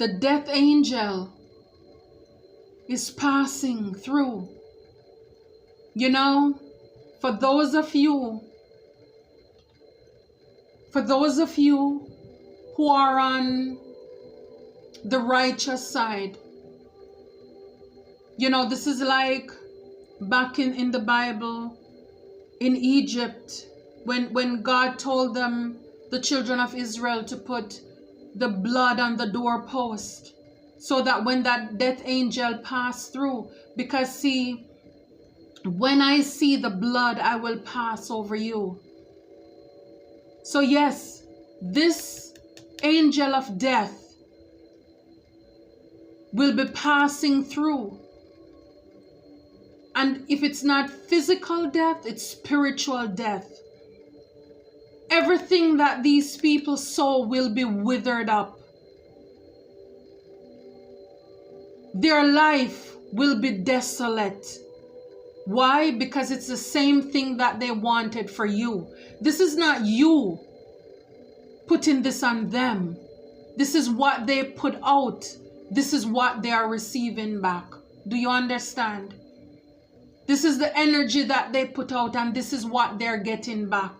The death angel is passing through. You know, for those of you who are on the righteous side, you know, this is like back in the Bible, in Egypt, when God told them, the children of Israel, to put the blood on the doorpost, so that when that death angel passed through, because see, when I see the blood, I will pass over you. So yes, this angel of death will be passing through. And if it's not physical death, it's spiritual death. Everything that these people sow will be withered up. Their life will be desolate. Why? Because it's the same thing that they wanted for you. This is not you putting this on them. This is what they put out. This is what they are receiving back. Do you understand? This is the energy that they put out, and this is what they're getting back.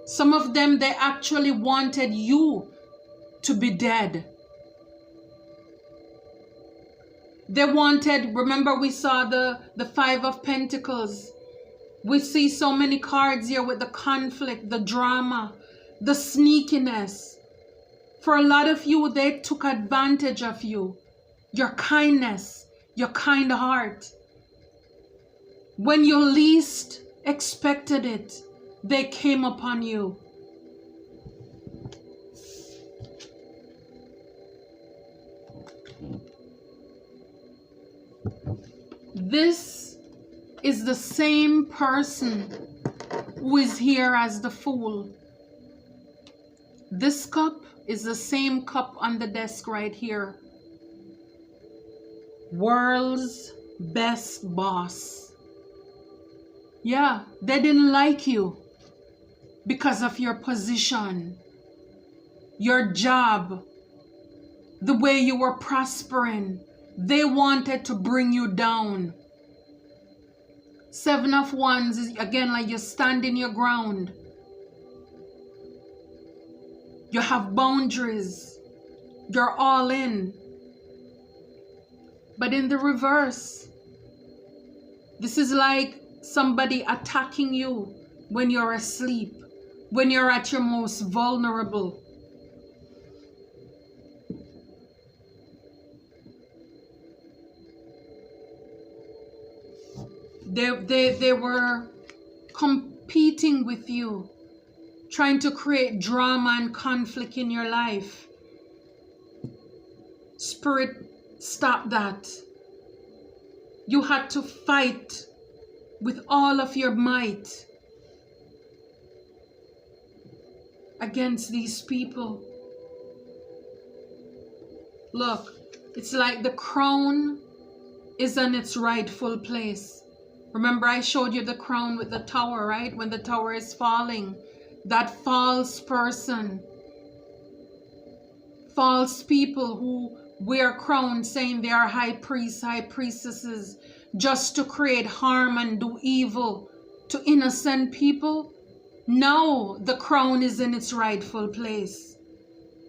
Some of them, they actually wanted you to be dead. They wanted, remember we saw the Five of Pentacles. We see so many cards here with the conflict, the drama, the sneakiness. For a lot of you, they took advantage of you. Your kindness, your kind heart. When you least expected it, they came upon you. This is the same person who is here as the Fool. This cup is the same cup on the desk right here. World's best boss. Yeah, they didn't like you because of your position, your job, the way you were prospering. They wanted to bring you down. Seven of Wands is again like you're standing your ground. You have boundaries. You're all in. But in the reverse, this is like somebody attacking you when you're asleep, when you're at your most vulnerable. They were competing with you, trying to create drama and conflict in your life. Spirit, stop that. You had to fight with all of your might against these people. Look, it's like the crown is in its rightful place. Remember, I showed you the crown with the tower, right? When the tower is falling, that false person, false people who wear crowns saying they are high priests, high priestesses, just to create harm and do evil to innocent people. Now the crown is in its rightful place.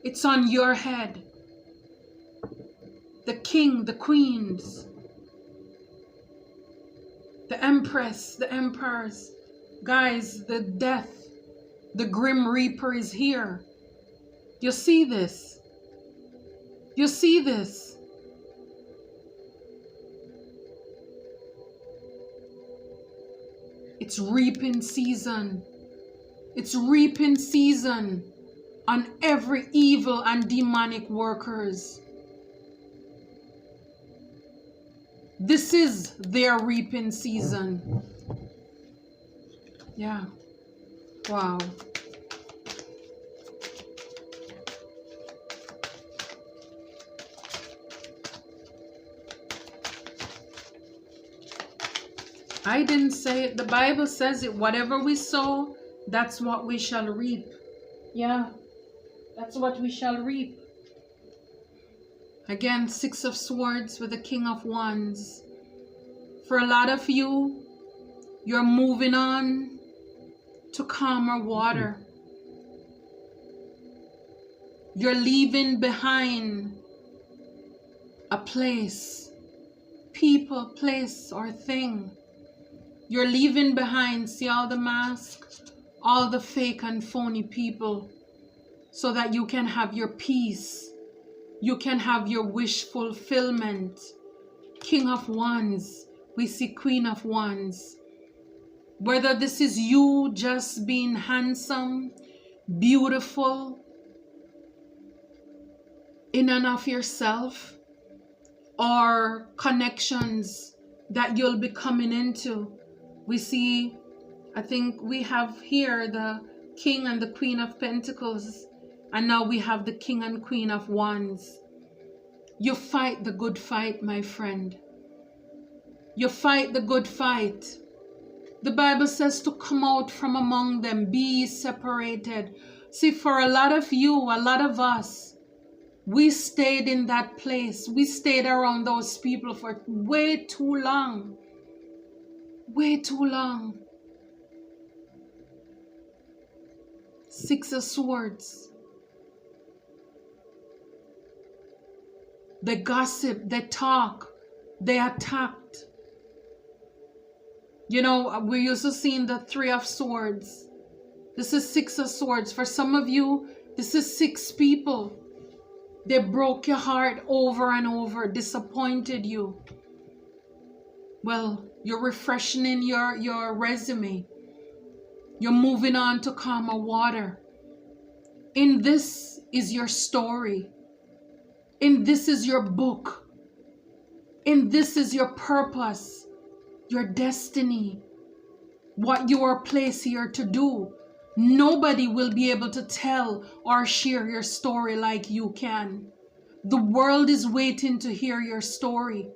It's on your head. The king, the queens, the empress, the emperors. Guys, the death, the grim reaper is here. You see this? You see this? It's reaping season. It's reaping season on every evil and demonic workers. This is their reaping season. Yeah. Wow. I didn't say it. The Bible says it. Whatever we sow, that's what we shall reap. Yeah. That's what we shall reap. Again, Six of Swords with the King of Wands. For a lot of you, you're moving on to calmer water. You're leaving behind a place, people, place, or thing. You're leaving behind, see all the masks, all the fake and phony people, so that you can have your peace. You can have your wish fulfillment. King of Wands, we see Queen of Wands. Whether this is you just being handsome, beautiful, in and of yourself, or connections that you'll be coming into. We see, I think we have here the King and the Queen of Pentacles, and now we have the King and Queen of Wands. You fight the good fight, my friend. You fight the good fight. The Bible says to come out from among them, be ye separated. See, for a lot of you, a lot of us, we stayed in that place. We stayed around those people for way too long. Way too long. Six of Swords. They gossip, they talk, they attacked. You know, we're used to seeing the Three of Swords. This is Six of Swords. For some of you, this is 6 people. They broke your heart over and over, disappointed you. Well, you're refreshing in your resume. You're moving on to calmer water. In this is your story. In this is your book. In this is your purpose, your destiny, what you are placed here to do. Nobody will be able to tell or share your story like you can. The world is waiting to hear your story.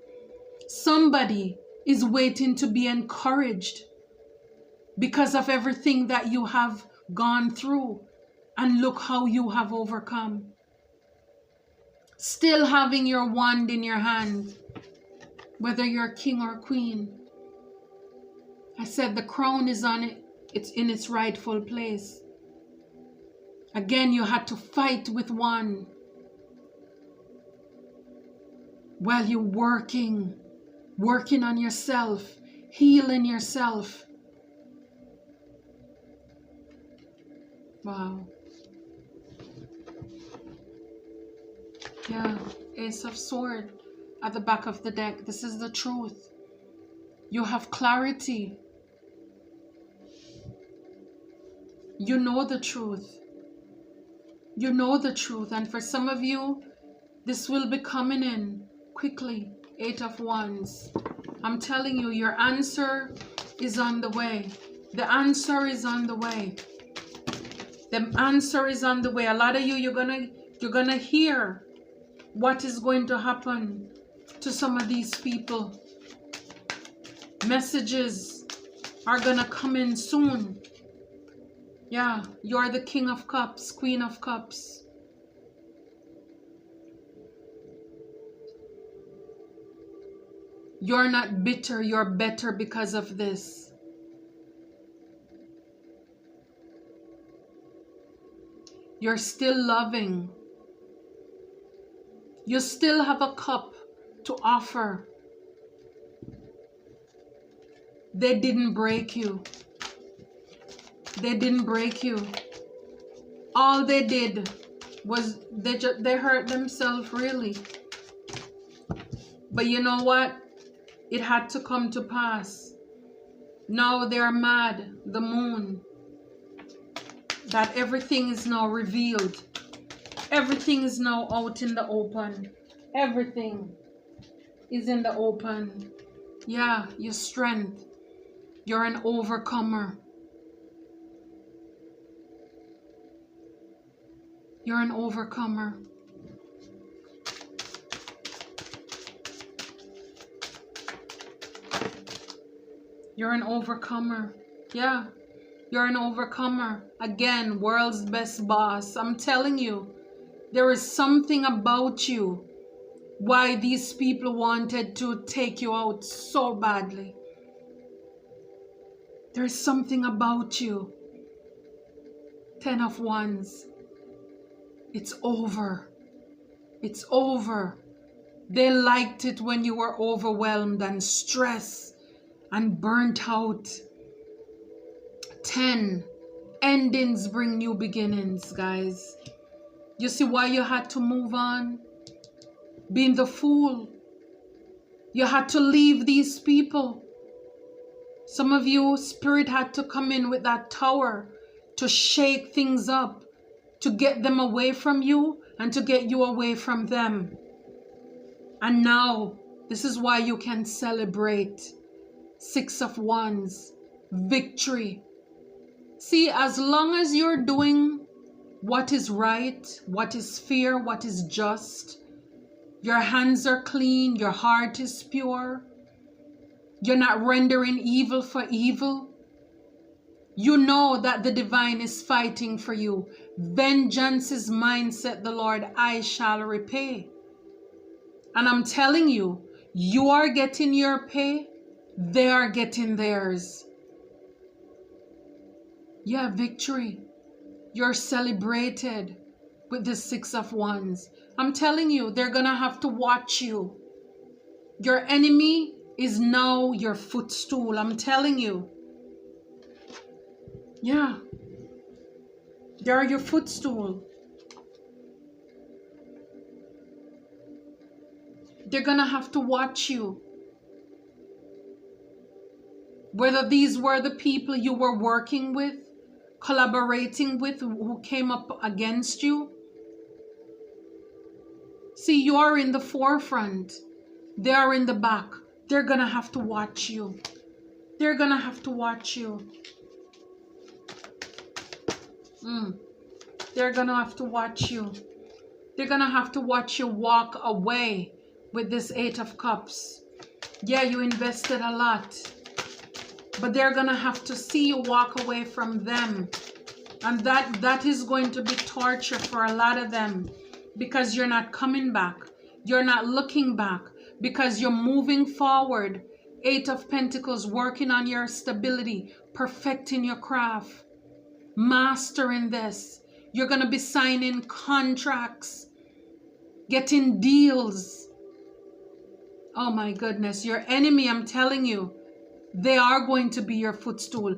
Somebody is waiting to be encouraged because of everything that you have gone through. And look how you have overcome. Still having your wand in your hand, whether you're king or queen. I said the crown is on it. It's in its rightful place. Again, you had to fight with one while you're working on yourself, healing yourself. Wow. Yeah, Ace of Swords at the back of the deck. This is the truth. You have clarity. You know the truth. You know the truth. And for some of you, this will be coming in quickly. 8 of Wands. I'm telling you, your answer is on the way. The answer is on the way. The answer is on the way. A lot of you, you're gonna hear what is going to happen to some of these people. Messages are gonna come in soon. Yeah, you're the King of Cups, Queen of Cups. You're not bitter, you're better because of this. You're still loving. You still have a cup to offer. They didn't break you. They didn't break you. All they did was they hurt themselves, really. But you know what? It had to come to pass. Now they're mad, the moon, that everything is now revealed. Everything is now out in the open. Everything is in the open. Yeah, your strength. You're an overcomer. You're an overcomer. You're an overcomer. Yeah. You're an overcomer. Again, world's best boss. I'm telling you, there is something about you why these people wanted to take you out so badly. There's something about you. 10 of Wands. It's over. It's over. They liked it when you were overwhelmed and stressed and burnt out. 10. Endings bring new beginnings, guys. You see why you had to move on? Being the fool. You had to leave these people. Some of you, Spirit had to come in with that tower to shake things up, to get them away from you and to get you away from them. And now, this is why you can celebrate. 6 of Wands, victory. See, as long as you're doing what is right, what is fair, what is just, your hands are clean, your heart is pure, you're not rendering evil for evil, you know that the divine is fighting for you. Vengeance is mine, said the Lord, I shall repay. And I'm telling you, you are getting your pay, they are getting theirs. Yeah, victory. You're celebrated with the 6 of Wands. I'm telling you, they're gonna have to watch you. Your enemy is now your footstool. I'm telling you. Yeah. They're your footstool. They're gonna have to watch you. Whether these were the people you were working with, collaborating with, who came up against you. See, you are in the forefront. They are in the back. They're gonna have to watch you. They're gonna have to watch you. They're gonna have to watch you. They're gonna have to watch you walk away with this 8 of Cups. Yeah, you invested a lot, but they're gonna have to see you walk away from them. And that is going to be torture for a lot of them, because you're not coming back. You're not looking back, because you're moving forward. 8 of Pentacles, working on your stability, perfecting your craft, mastering this. You're going to be signing contracts, getting deals. Oh my goodness, your enemy, I'm telling you, they are going to be your footstool.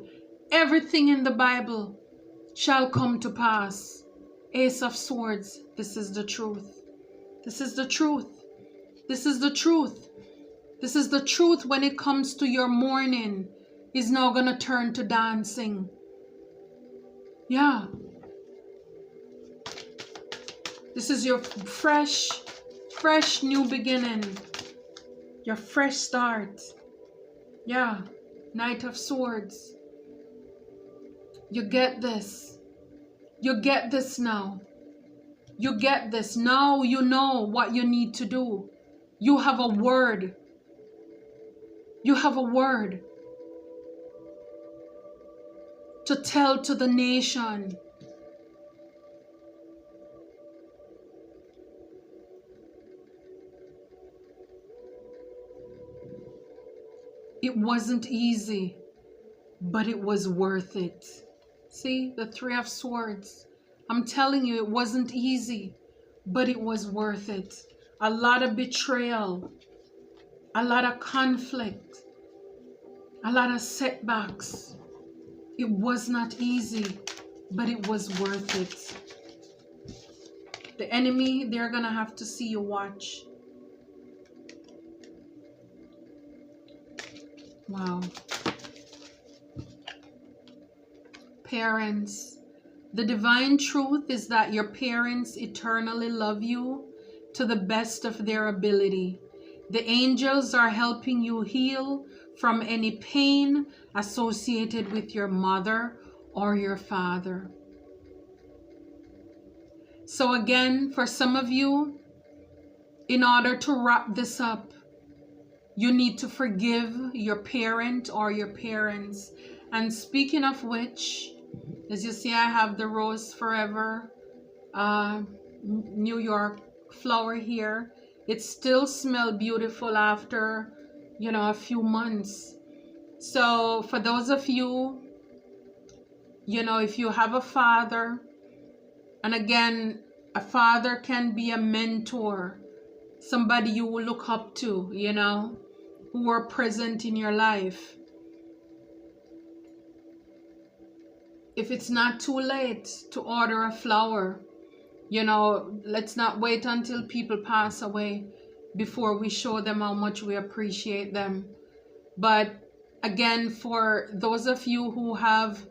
Everything in the Bible shall come to pass. Ace of Swords, this is the truth. This is the truth. This is the truth. This is the truth. When it comes to your mourning, is now going to turn to dancing. Yeah. This is your fresh new beginning. Your fresh start. Yeah. Knight of Swords. You get this. You get this now. You get this. Now you know what you need to do. You have a word. You have a word to tell to the nation. It wasn't easy, but it was worth it. See, the 3 of Swords. I'm telling you, it wasn't easy, but it was worth it. A lot of betrayal, a lot of conflict, a lot of setbacks. It was not easy, but it was worth it. The enemy, they're gonna have to see you watch. Wow. Parents. The divine truth is that your parents eternally love you to the best of their ability. The angels are helping you heal from any pain associated with your mother or your father. So again, for some of you, in order to wrap this up, you need to forgive your parent or your parents And speaking of which, as you see, I have the Rose Forever New York flower here. It still smells beautiful after, a few months. So for those of you, if you have a father, and again, a father can be a mentor, somebody you will look up to, who are present in your life. If it's not too late to order a flower, let's not wait until people pass away before we show them how much we appreciate them. But again, for those of you who have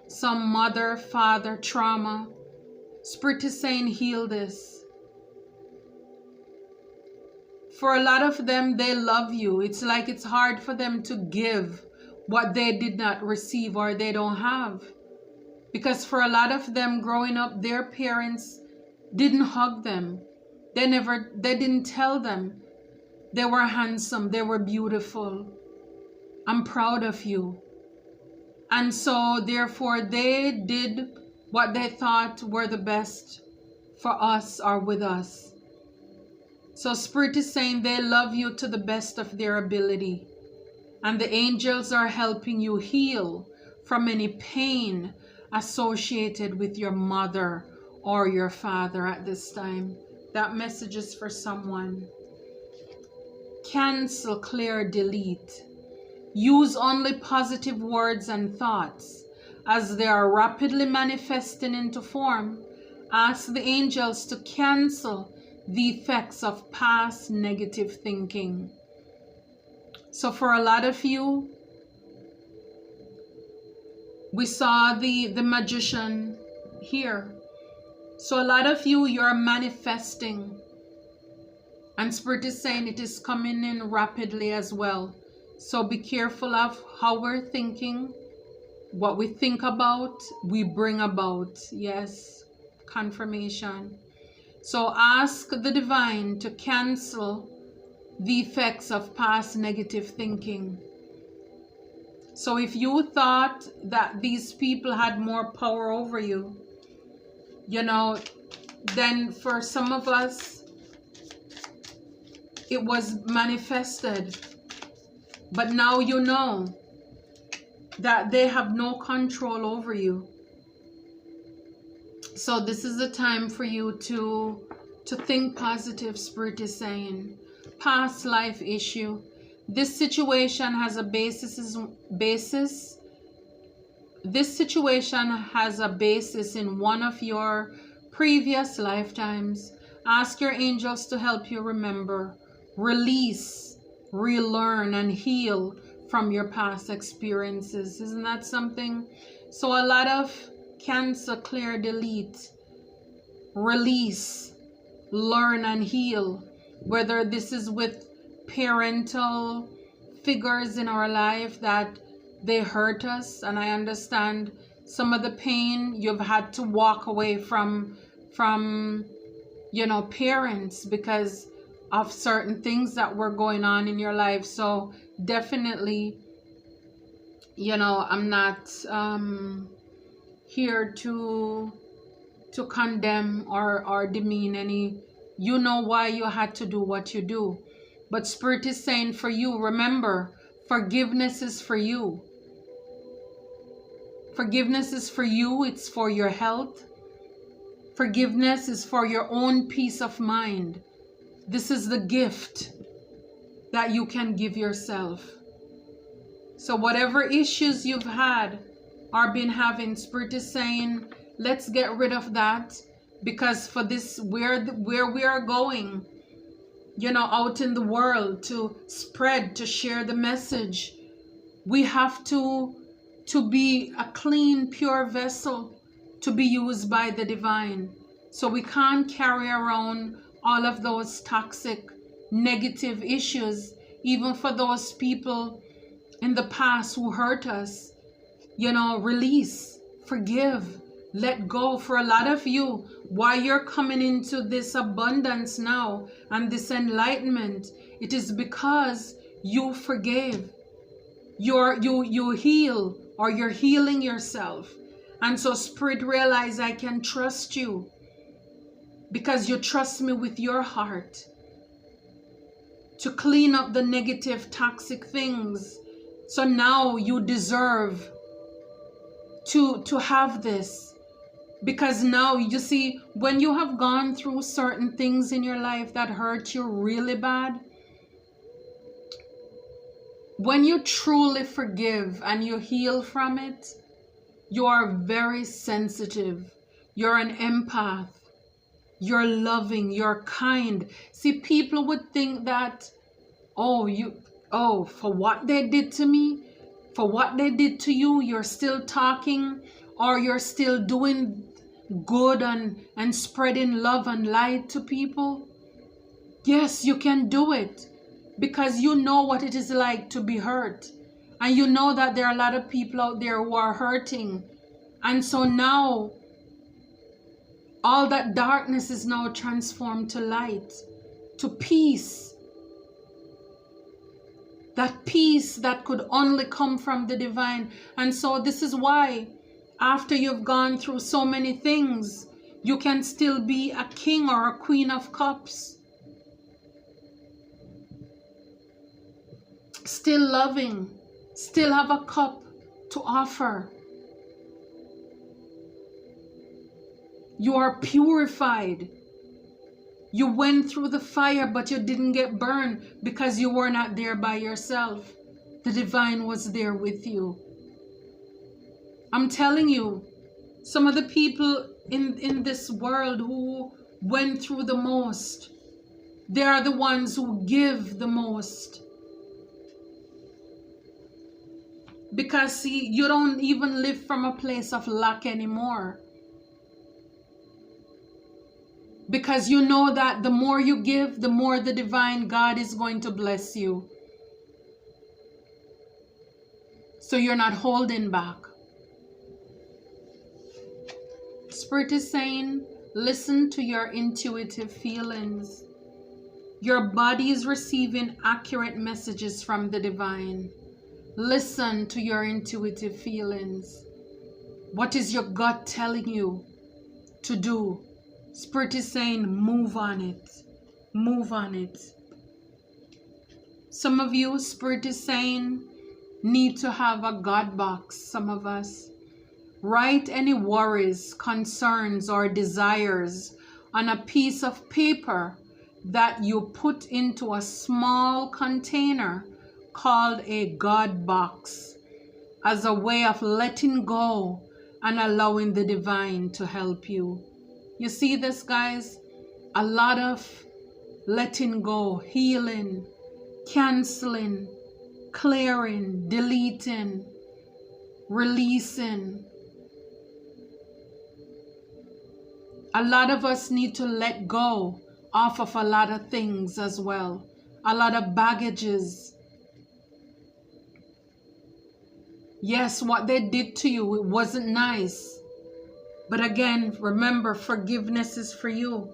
some mother, father trauma, Spirit is saying heal this. For a lot of them, they love you. It's like it's hard for them to give what they did not receive or they don't have. Because for a lot of them growing up, their parents didn't hug them. They didn't tell them they were handsome, they were beautiful. I'm proud of you. And so therefore they did what they thought were the best for us or with us. So Spirit is saying they love you to the best of their ability. And the angels are helping you heal from any pain associated with your mother or your father at this time. That message is for someone. Cancel, clear, delete. Use only positive words and thoughts. As they are rapidly manifesting into form, ask the angels to cancel the effects of past negative thinking. So for a lot of you, we saw the magician here. So a lot of you, you're manifesting. And Spirit is saying it is coming in rapidly as well. So be careful of how we're thinking. What we think about, we bring about. Yes, confirmation. So ask the divine to cancel the effects of past negative thinking. So if you thought that these people had more power over you, then for some of us, it was manifested. But now you know that they have no control over you. So this is the time for you to think positive, Spirit is saying. Past life issue. This situation has a basis. This situation has a basis in one of your previous lifetimes. Ask your angels to help you remember, release, relearn, and heal from your past experiences. Isn't that something? So a lot of cancel, clear, delete, release, learn, and heal. Whether this is with parental figures in our life that they hurt us, and I understand some of the pain you've had to walk away from parents because of certain things that were going on in your life. So definitely, I'm not here to condemn or demean any. You know why you had to do what you do. But Spirit is saying for you, remember, forgiveness is for you. Forgiveness is for you. It's for your health. Forgiveness is for your own peace of mind. This is the gift that you can give yourself. So whatever issues you've had or been having, Spirit is saying, let's get rid of that. Because for this, where we are going, out in the world to spread, to share the message, we have to be a clean, pure vessel to be used by the divine. So we can't carry around all of those toxic, negative issues, even for those people in the past who hurt us. Release, forgive, let go. For a lot of you, why you're coming into this abundance now and this enlightenment, it is because you forgave. You heal or you're healing yourself. And so Spirit realize I can trust you because you trust me with your heart to clean up the negative, toxic things. So now you deserve to have this. Because now, you see, when you have gone through certain things in your life that hurt you really bad, when you truly forgive and you heal from it, you are very sensitive. You're an empath. You're loving. You're kind. See, people would think that, for what they did to me, for what they did to you, you're still talking, or you're still doing good and spreading love and light to people. Yes, you can do it because you know what it is like to be hurt, and you know that there are a lot of people out there who are hurting, and so now all that darkness is now transformed to light, to peace, that peace that could only come from the divine. And so this is why after you've gone through so many things, you can still be a king or a queen of cups. Still loving, still have a cup to offer. You are purified. You went through the fire, but you didn't get burned because you were not there by yourself. The divine was there with you. I'm telling you, some of the people in this world who went through the most, they are the ones who give the most. Because see, you don't even live from a place of lack anymore. Because you know that the more you give, the more the divine God is going to bless you. So you're not holding back. Spirit is saying, listen to your intuitive feelings. Your body is receiving accurate messages from the divine. Listen to your intuitive feelings. What is your gut telling you to do? Spirit is saying, move on it. Move on it. Some of you, Spirit is saying, need to have a God box. Some of us. Write any worries, concerns, or desires on a piece of paper that you put into a small container called a God box as a way of letting go and allowing the divine to help you. You see this, guys? A lot of letting go, healing, canceling, clearing, deleting, releasing. A lot of us need to let go off of a lot of things as well. A lot of baggages. Yes, what they did to you, it wasn't nice. But again, remember, forgiveness is for you.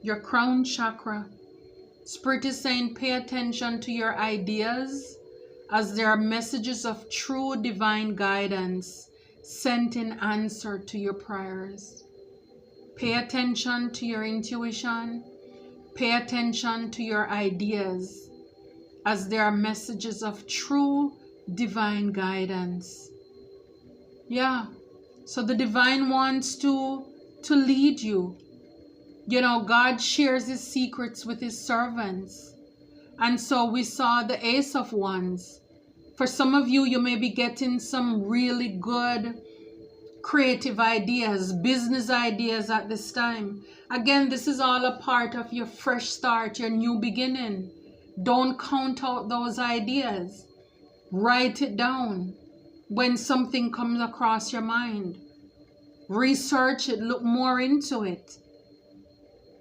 Your crown chakra. Spirit is saying, pay attention to your ideas as they are messages of true divine guidance sent in answer to your prayers. Pay attention to your intuition. Pay attention to your ideas as they are messages of true divine guidance. Yeah. So the divine wants to lead you. You know, God shares his secrets with his servants. And so we saw the Ace of Wands. For some of you, you may be getting some really good creative ideas, business ideas at this time. Again, this is all a part of your fresh start, your new beginning. Don't count out those ideas. Write it down when something comes across your mind. Research it, look more into it.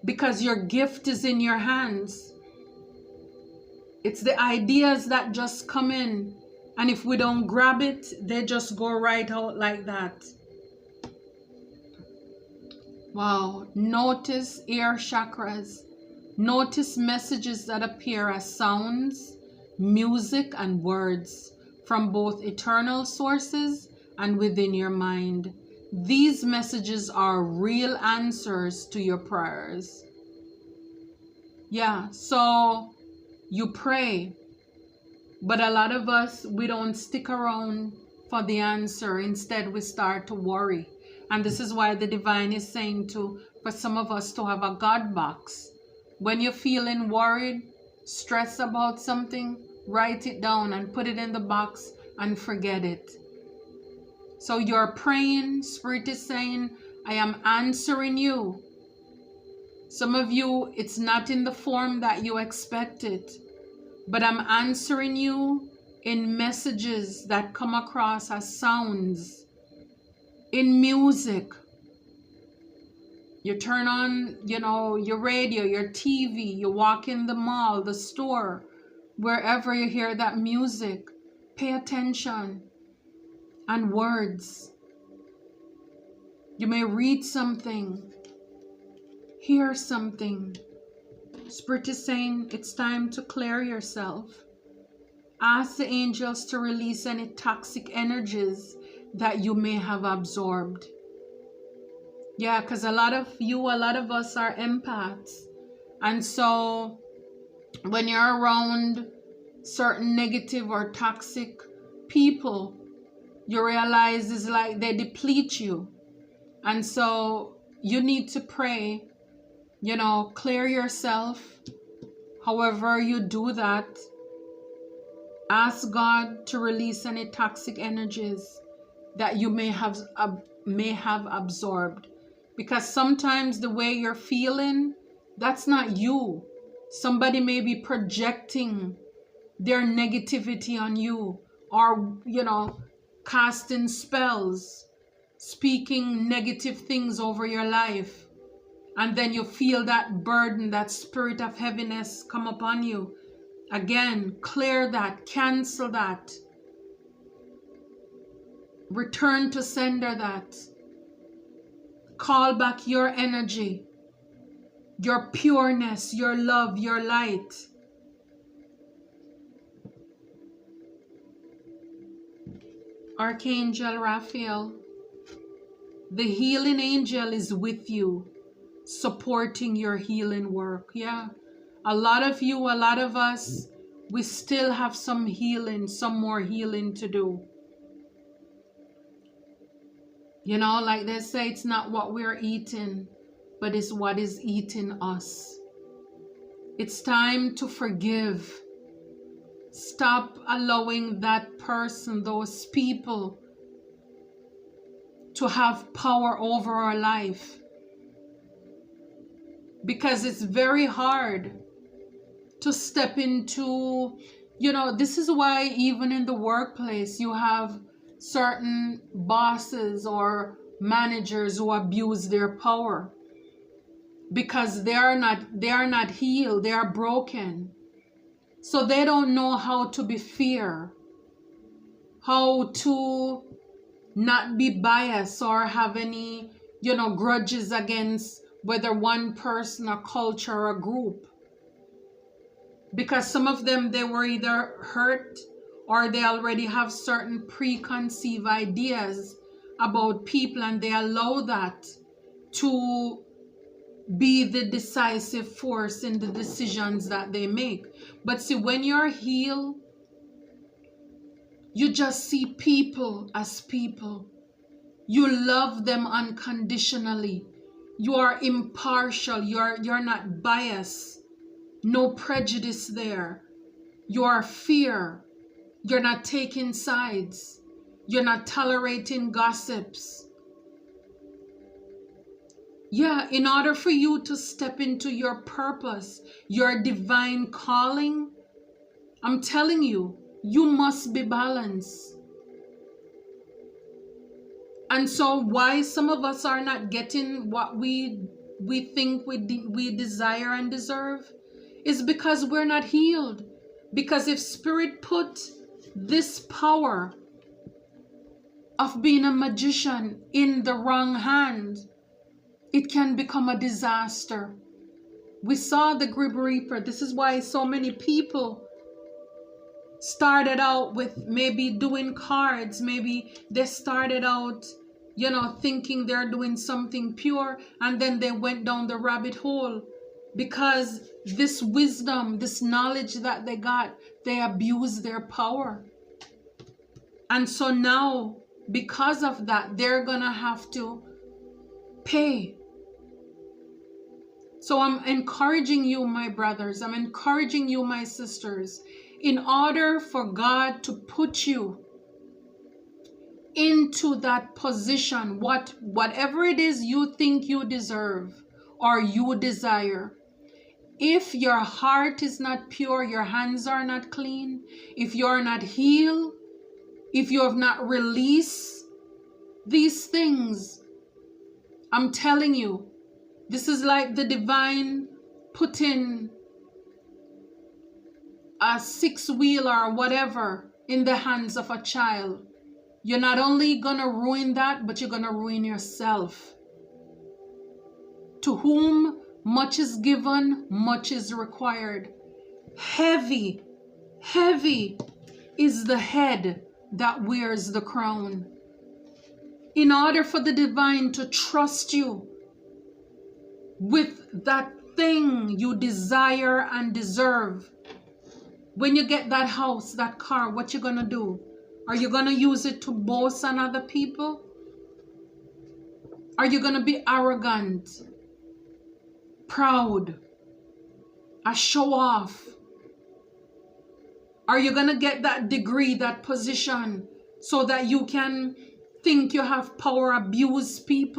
Because your gift is in your hands. It's the ideas that just come in. And if we don't grab it, they just go right out like that. Wow. Notice ear chakras. Notice messages that appear as sounds, music, and words from both eternal sources and within your mind. These messages are real answers to your prayers. Yeah, so you pray, but a lot of us, we don't stick around for the answer. Instead, we start to worry. And this is why the divine is saying for some of us to have a God box. When you're feeling worried, stressed about something, write it down and put it in the box and forget it. So you're praying, Spirit is saying, I am answering you. Some of you, it's not in the form that you expected, but I'm answering you in messages that come across as sounds, in music. You turn on, your radio, your TV, you walk in the mall, the store, wherever you hear that music, pay attention. And words. You may read something, hear something. Spirit is saying it's time to clear yourself. Ask the angels to release any toxic energies that you may have absorbed. Yeah, because a lot of us are empaths. And so when you're around certain negative or toxic people, you realize it's like they deplete you. And so you need to pray, clear yourself. However you do that, ask God to release any toxic energies that you may have absorbed. Because sometimes the way you're feeling, that's not you. Somebody may be projecting their negativity on you, or, casting spells, speaking negative things over your life. And then you feel that burden, that spirit of heaviness come upon you. Again, clear that, cancel that. Return to sender that. Call back your energy, your pureness, your love, your light. Archangel Raphael, the healing angel is with you, supporting your healing work. Yeah, a lot of us, we still have some more healing to do. Like they say, it's not what we're eating, but it's what is eating us. It's time to forgive. Stop allowing that person, those people, to have power over our life. Because it's very hard to step into, this is why even in the workplace you have certain bosses or managers who abuse their power. Because they are not healed, they are broken. So they don't know how to be fair, how to not be biased or have any, grudges against whether one person, a culture, or a group. Because some of them, they were either hurt or they already have certain preconceived ideas about people, and they allow that to be the decisive force in the decisions that they make. But see, when you're healed, you just see people as people. You love them unconditionally. You are impartial. You're not biased. No prejudice there. You are fair. You're not taking sides. You're not tolerating gossips. Yeah, in order for you to step into your purpose, your divine calling, I'm telling you, you must be balanced. And so why some of us are not getting what we think we desire and deserve is because we're not healed. Because if Spirit put this power of being a magician in the wrong hand, it can become a disaster. We saw the Grim Reaper. This is why so many people, started out with maybe doing cards. Maybe they started out, thinking they're doing something pure, and then they went down the rabbit hole because this wisdom, this knowledge that they got, they abused their power. And so now, because of that, they're gonna have to pay. So I'm encouraging you, my brothers, I'm encouraging you, my sisters, in order for God to put you into that position, whatever it is you think you deserve or you desire, if your heart is not pure, your hands are not clean, if you're not healed, if you have not released these things, I'm telling you, this is like the divine putting a 6-wheeler or whatever in the hands of a child. You're not only gonna ruin that, but you're gonna ruin yourself. To whom much is given, much is required. Heavy is the head that wears the crown. In order for the divine to trust you with that thing you desire and deserve, when you get that house, that car, what you gonna do? Are you gonna use it to boast on other people? Are you gonna be arrogant, proud, a show off? Are you gonna get that degree, that position, so that you can think you have power, abuse people?